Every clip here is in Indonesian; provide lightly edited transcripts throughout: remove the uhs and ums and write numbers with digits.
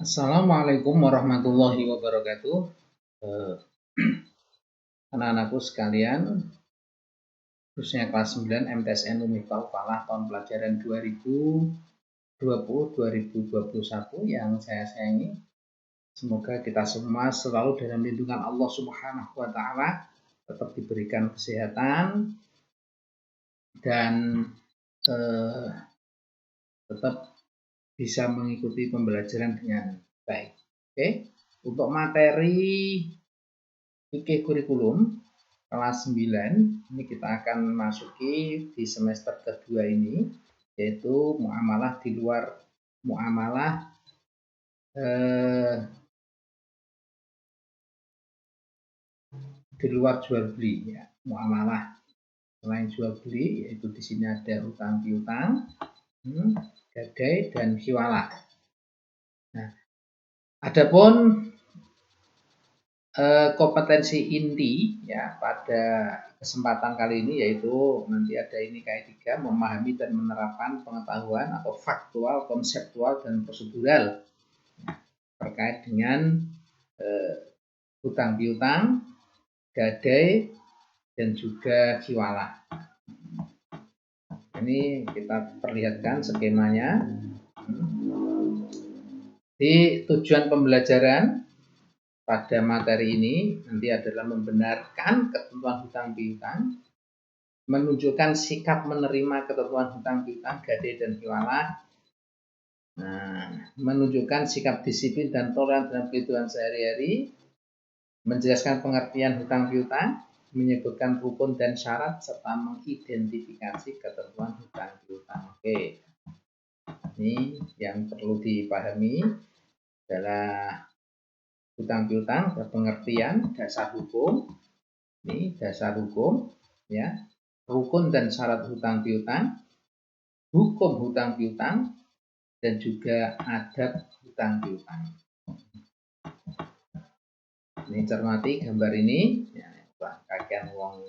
Assalamualaikum warahmatullahi wabarakatuh. Eh, Anak-anakku sekalian, khususnya kelas 9 MTSN Miftahul Falah tahun pelajaran 2020-2021 yang saya sayangi. Semoga kita semua selalu dalam lindungan Allah Subhanahu wa taala, tetap diberikan kesehatan dan tetap bisa mengikuti pembelajaran dengan baik. Oke. Untuk materi fikih kurikulum kelas 9 ini kita akan masuki di semester kedua ini, yaitu muamalah di luar jual beli ya. Muamalah selain jual beli, yaitu di sini ada utang piutang, gadai dan hiwalah. Nah, adapun kompetensi inti ya pada kesempatan kali ini yaitu nanti ada ini K3, memahami dan menerapkan pengetahuan atau faktual, konseptual dan prosedural terkait dengan hutang piutang, gadai dan juga hiwalah. Ini kita perlihatkan skemanya. Di tujuan pembelajaran pada materi ini nanti adalah membenarkan ketentuan hutang piutang, menunjukkan sikap menerima ketentuan hutang piutang, gadai dan hiwalah, menunjukkan sikap disiplin dan toleran dalam kehidupan sehari-hari, menjelaskan pengertian hutang piutang, menyebutkan rukun dan syarat, serta mengidentifikasi ketentuan hutang piutang. Oke, ini yang perlu dipahami adalah hutang piutang, pengertian, dasar hukum, ini dasar hukum, ya, rukun dan syarat hutang piutang, hukum hutang piutang, dan juga adab hutang piutang. Ini cermati gambar ini, ya, kakean wong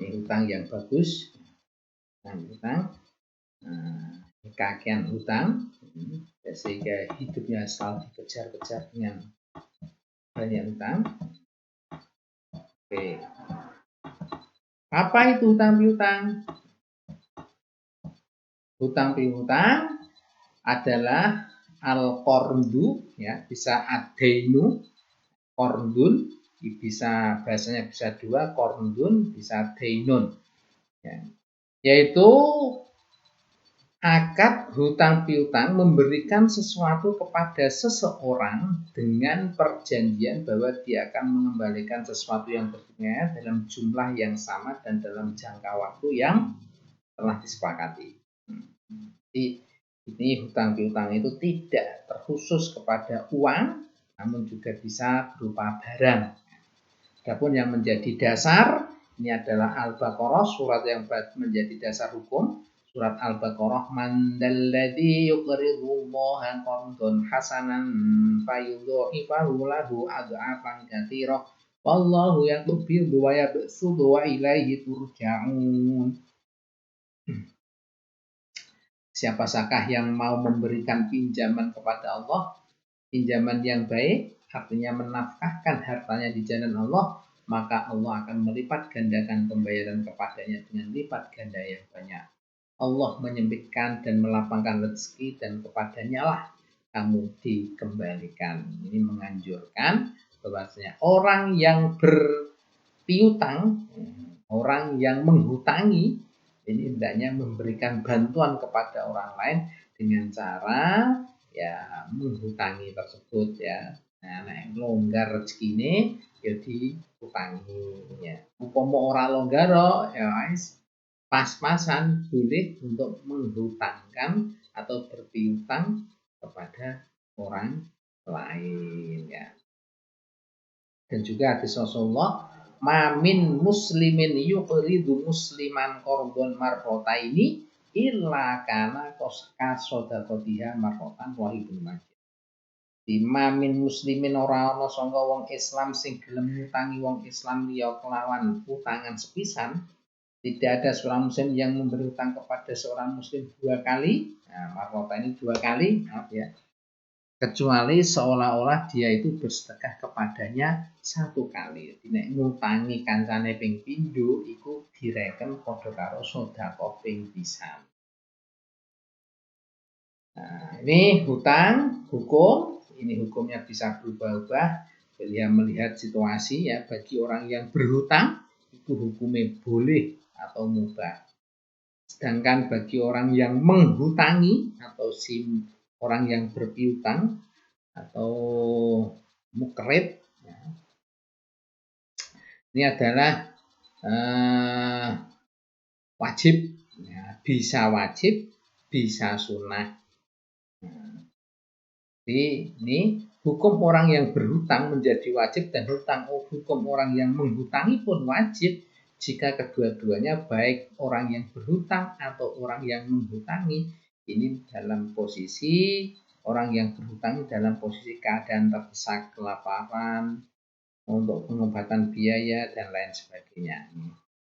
ini hutang yang bagus, hutang, kakean hutang, sehingga hidupnya selalu dikejar-kejar dengan banyak hutang. Oke. Apa itu hutang piutang? Hutang piutang adalah al-qardu, ya, bisa ad-dainu, qardun, bisa bahasanya bisa dua, qardun, bisa dainun. Ya. Yaitu akad hutang piutang memberikan sesuatu kepada seseorang dengan perjanjian bahwa dia akan mengembalikan sesuatu yang berbeda dalam jumlah yang sama dan dalam jangka waktu yang telah disepakati. Jadi ini hutang piutang itu tidak terkhusus kepada uang, namun juga bisa berupa barang. Adapun yang menjadi dasar ini adalah Al-Baqarah, surat yang menjadi dasar hukum. Surat Al-Baqarah, man dalladzi yuqridullaha qardan hasanan fayudhifahu lahu ad'afan katsirah wallahu yaqbidu wa yabsutu wa ilaihi turja'un. Siapasakah yang mau memberikan pinjaman kepada Allah, pinjaman yang baik, artinya menafkahkan hartanya di jalan Allah, maka Allah akan melipat gandakan pembayaran kepadanya dengan lipat ganda yang banyak. Allah menyempitkan dan melapangkan rezeki dan kepadanya lah kamu dikembalikan. Ini menganjurkan bahwasanya orang yang berpiutang, orang yang menghutangi, ini hendaknya memberikan bantuan kepada orang lain dengan cara ya menghutangi tersebut ya. Nah, longgar rezekine ya dihutangi ya. Upama ora longgar ya wis pas-pasan boleh untuk menghutangkan atau berpiutang kepada orang lain ya. Dan juga hadis Rasulullah, mamin muslimin yuqridu musliman qardon marrataini illa kana kasodaqatiha marratan wa ibnu Majah. Di mamin muslimin ora ana sangka wong Islam sing gelem ngutangi wong Islam liya kelawan utangan sepisan. Tidak ada seorang muslim yang memberi hutang kepada seorang muslim dua kali. Nah, marrota ini dua kali, maaf ya. kecuali seolah-olah dia itu bersedekah kepadanya 1 kali. Nek ngutangi kancane ping pindho iku direken padha karo sedekah ping pisan. Nah, ini hutang, hukum. Ini hukumnya bisa berubah-ubah. Dia melihat situasi ya, bagi orang yang berhutang itu hukumnya boleh atau mubah. Sedangkan bagi orang yang menghutangi atau orang yang berpiutang atau mukrid, ya, ini adalah wajib, ya, bisa wajib, bisa sunnah. Jadi ini hukum orang yang berhutang menjadi wajib dan hukum orang yang menghutangi pun wajib jika kedua-duanya baik orang yang berhutang atau orang yang menghutangi ini dalam posisi orang yang berhutang dalam posisi keadaan terdesak, kelaparan, untuk pengobatan biaya dan lain sebagainya.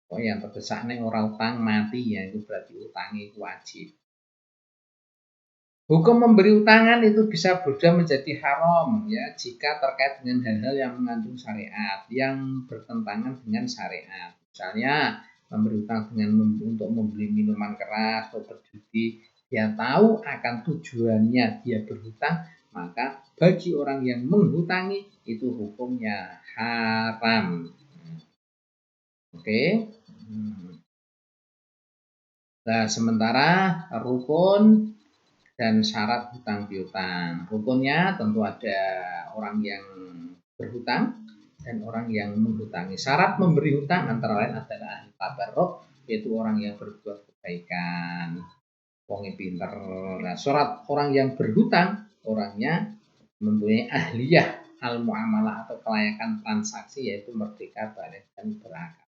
Oh, yang terdesak nih orang utang mati ya itu berarti utangi wajib. Hukum memberi utangan itu bisa berubah menjadi haram ya jika terkait dengan hal-hal yang mengandung syariat, yang bertentangan dengan syariat. Misalnya memberi utang dengan untuk membeli minuman keras atau berjudi, dia tahu akan tujuannya dia berhutang, maka bagi orang yang menghutangi itu hukumnya haram. Oke. Nah, sementara rukun dan syarat hutang piutang. Rukunnya tentu ada orang yang berhutang dan orang yang menghutangi. Syarat memberi hutang antara lain adalah ahli tabarruk, yaitu orang yang berbuat kebaikan, wonge pinter. Nah, syarat orang yang berhutang, orangnya mempunyai ahliyah al-muamalah atau kelayakan transaksi, yaitu merdeka, balik dan berakal.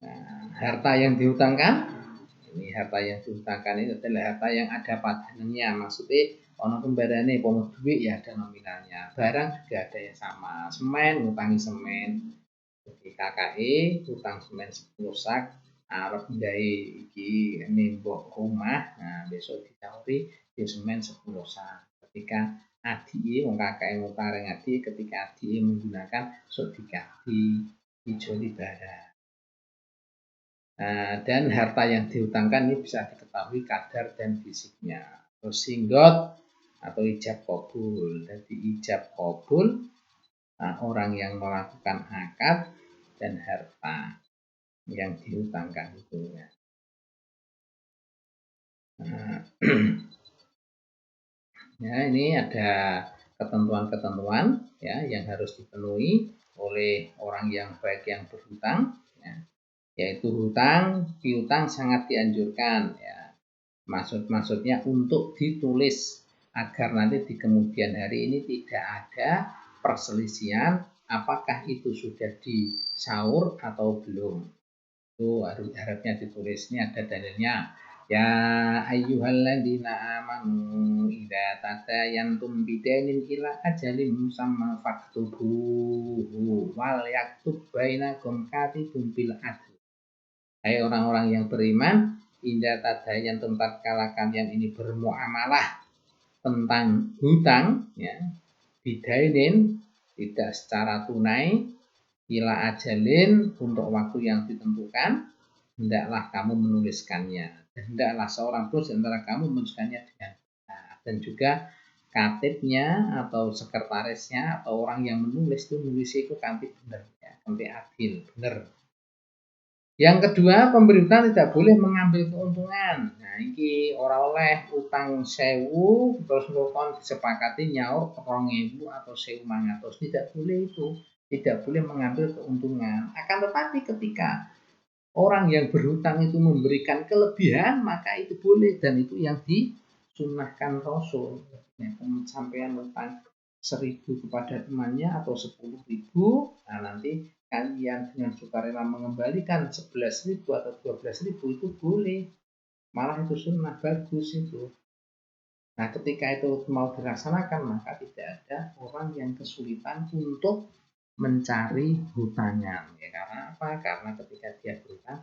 Nah, harta yang dihutangkan, ini harta yang dihutangkan ini adalah harta yang ada padanannya, maksudnya ono kembarane pomo duit ya ada nominalnya, barang juga ada yang sama. Semen ngutangi semen, jadi KKE hutang semen 10 sak, arep gawe iki nembok rumah, nah besok ditawari di semen 10 sak. Ketika adike wong KKE ngutang ring adike, ketika adike menggunakan sok diganti ijo barang. Dan harta yang dihutangkan ini bisa diketahui kadar dan fisiknya. Terus singgot atau ijab kabul. Jadi ijab kabul orang yang melakukan akad dan harta yang dihutangkan itu ya. Ya, ini ada ketentuan-ketentuan ya yang harus dipenuhi oleh orang yang baik yang berhutang ya. Yaitu hutang, piutang sangat dianjurkan ya. Maksudnya untuk ditulis agar nanti di kemudian hari ini tidak ada perselisihan apakah itu sudah disaur atau belum. Itu harapnya ditulis. Ini ada dalilnya. Ya ayyuhalladzina amanu idza tadayantum bidainin ila ajalin musamma faktubuhu wal yaktub bainakum katibun bil adl. Hai orang-orang yang beriman, indah tadayan tempat kala kalian ini bermuamalah tentang hutang, ya, bidainin tidak secara tunai, ila ajalin untuk waktu yang ditentukan, hendaklah kamu menuliskannya. Dan hendaklah seorang pun antara kamu menuliskannya dengan benar. Dan juga katibnya atau sekretarisnya atau orang yang menulis itu kanti benar, ya, kanti adil, benar. Yang kedua, pemberi utang tidak boleh mengambil keuntungan. Nah, ini orang oleh utang 1000 terus ngokon disepakati nyaur 2000 atau 1500. Tidak boleh itu. Tidak boleh mengambil keuntungan. Akan tetapi ketika orang yang berhutang itu memberikan kelebihan, maka itu boleh dan itu yang disunnahkan Rasul. Ya, sampean utang 1000 kepada temannya atau 10.000, nah nanti kalian dengan sukarela mengembalikan 11.000 atau 12.000 itu boleh, malah itu sunnah, bagus itu. Nah ketika itu mau dilaksanakan maka tidak ada orang yang kesulitan untuk mencari hutannya ya, karena apa? Karena ketika dia berhutang